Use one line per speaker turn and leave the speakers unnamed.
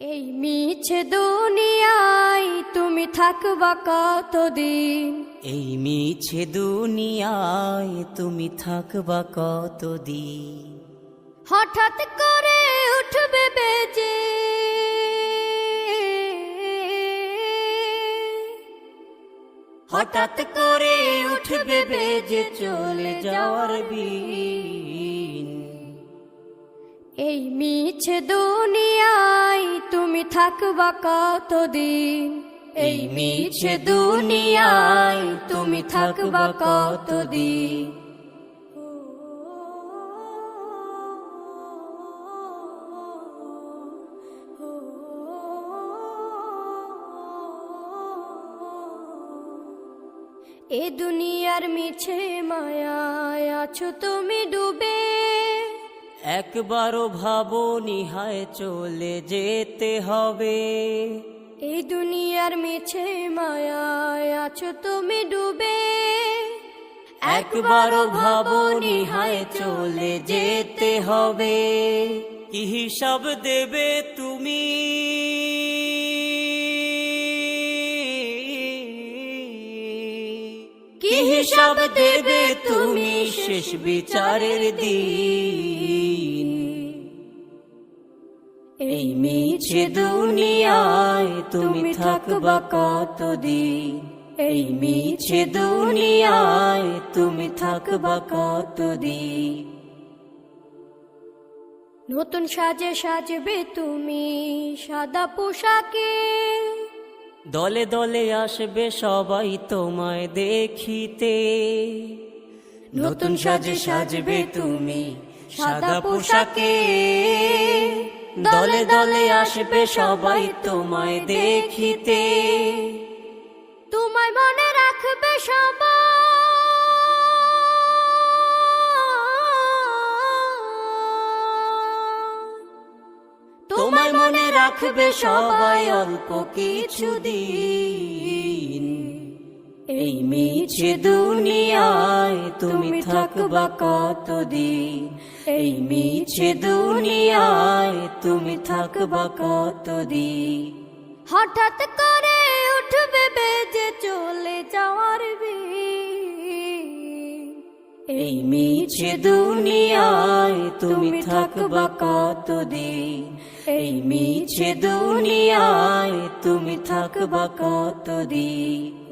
এই মিছে দুনিয়ায় তুমি থাকবা কতদিন?
এই মিছে দুনিয়ায় তুমি থাকবা কতদিন?
হঠাৎ করে উঠবে বেজে
হঠাৎ করে উঠবে বেজে চলে যাওয়ার বিন।
এই মিছে দুনিয়ায় তুমি থাকবা কতদিন?
এই মিছে দুনিয়ায় তুমি থাকবা কতদিন?
এ দুনিয়ার মিছে মায়ায় আছো তুমি ডুবে,
একবারও ভাবনি হায় চলে যেতে হবে।
এই দুনিয়ার মিছে মায়ায় আছো তুমি ডুবে,
একবারও ভাবনি হায় চলে যেতে হবে। কি হিসাব দেবে তুমি? কি হিসাব দেবে তুমি শেষ বিচারের দিন? এই মিছে দুনিয়ায় তুমি থাকবা কতদিন? এই মিছে দুনিয়ায় তুমি থাকবা কতদিন?
নতুন সাজে সাজবে তুমি সাদা পোশাকে,
দলে দলে আসবে সবাই তোমায় দেখিতে। নতুন সাজে সাজবে তুমি সাদা পোশাকে, দলে দলে আসবে সবাই তোমায় দেখিতে।
তোমায় মনে রাখবে সবাই,
তোমায় মনে রাখবে সবাই অল্প কিছুদিন। এই মিছে দুনিয়ায় তুমি থাকবা কতদিন? এই মিছে দুনিয়ায় তুমি থাকবা কতদিন?
হঠাৎ করে উঠবে বেজে চলে যাওয়ার বিন।
এই মিছে দুনিয়ায় তুমি থাকবা কতদিন? এই মিছে দুনিয়ায় তুমি থাকবা কতদিন?